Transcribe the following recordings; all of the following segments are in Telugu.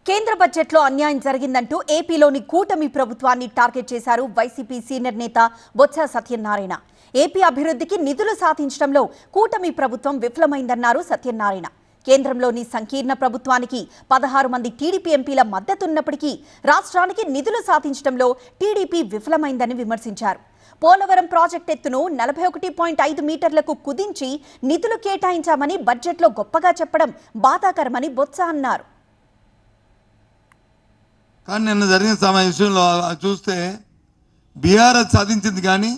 కేంద్ర బడ్జెట్లో అన్యాయం జరిగిందంటూ ఏపీలోని కూటమి ప్రభుత్వాన్ని టార్గెట్ చేశారు వైసీపీ సీనియర్ నేత బొత్స సత్యనారాయణ. ఏపీ అభివృద్ధికి నిధులు సాధించడంలో కూటమి ప్రభుత్వం విఫలమైందన్నారు సత్యనారాయణ. కేంద్రంలోని సంకీర్ణ ప్రభుత్వానికి 16 మంది టీడీపీ ఎంపీల మద్దతున్నప్పటికీ రాష్ట్రానికి నిధులు సాధించడంలో టీడీపీ విఫలమైందని విమర్శించారు. పోలవరం ప్రాజెక్టు ఎత్తును 41.5 మీటర్లకు కుదించి నిధులు కేటాయించామని బడ్జెట్లో గొప్పగా చెప్పడం బాధాకరమని బొత్స అన్నారు. కానీ నిన్న జరిగిన సమావేశంలో చూస్తే బీఆర్ సాధించింది కానీ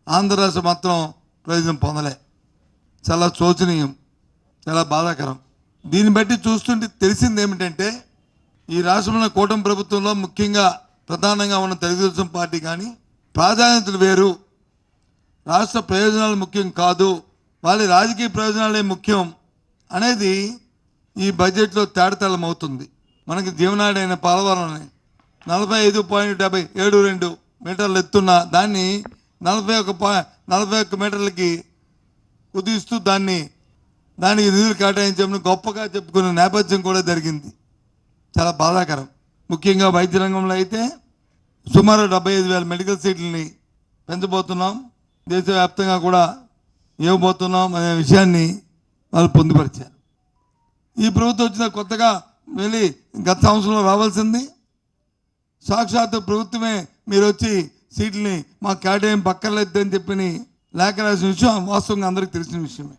ఆంధ్ర రాష్ట్రం మాత్రం ప్రయోజనం పొందలే. చాలా శోచనీయం, చాలా బాధాకరం. దీన్ని బట్టి చూస్తుంటే తెలిసింది ఏమిటంటే ఈ రాష్ట్రంలో కూటమి ప్రభుత్వంలో ముఖ్యంగా ప్రధానంగా ఉన్న తెలుగుదేశం పార్టీ కానీ ప్రాధాన్యతలు వేరు, రాష్ట్ర ప్రయోజనాలు ముఖ్యం కాదు, వాళ్ళ రాజకీయ ప్రయోజనాలే ముఖ్యం అనేది ఈ బడ్జెట్లో తేటతెల్లం అవుతుంది. మనకి జీవనాడైన పోలవరాన్ని 45.72 మీటర్లు ఎత్తున్న దాన్ని 41 మీటర్లకి కుదిస్తూ దానికి నిధులు కేటాయించామని గొప్పగా చెప్పుకునే నేపథ్యం కూడా జరిగింది. చాలా బాధాకరం. ముఖ్యంగా వైద్య రంగంలో అయితే సుమారు 75,000 మెడికల్ సీట్లని పెంచబోతున్నాం, దేశవ్యాప్తంగా కూడా ఇవ్వబోతున్నాం అనే విషయాన్ని వాళ్ళు పొందుపరిచారు. ఈ ప్రభుత్వం వచ్చిన కొత్తగా వెళ్ళి గత సంవత్సరంలో రావాల్సింది సాక్షాత్ ప్రభుత్వమే మీరు వచ్చి సీట్లని మాకు కేటాయింపు పక్కర్లేదు అని చెప్పి లేఖ రాసిన విషయం వాస్తవంగా అందరికీ తెలిసిన విషయమే.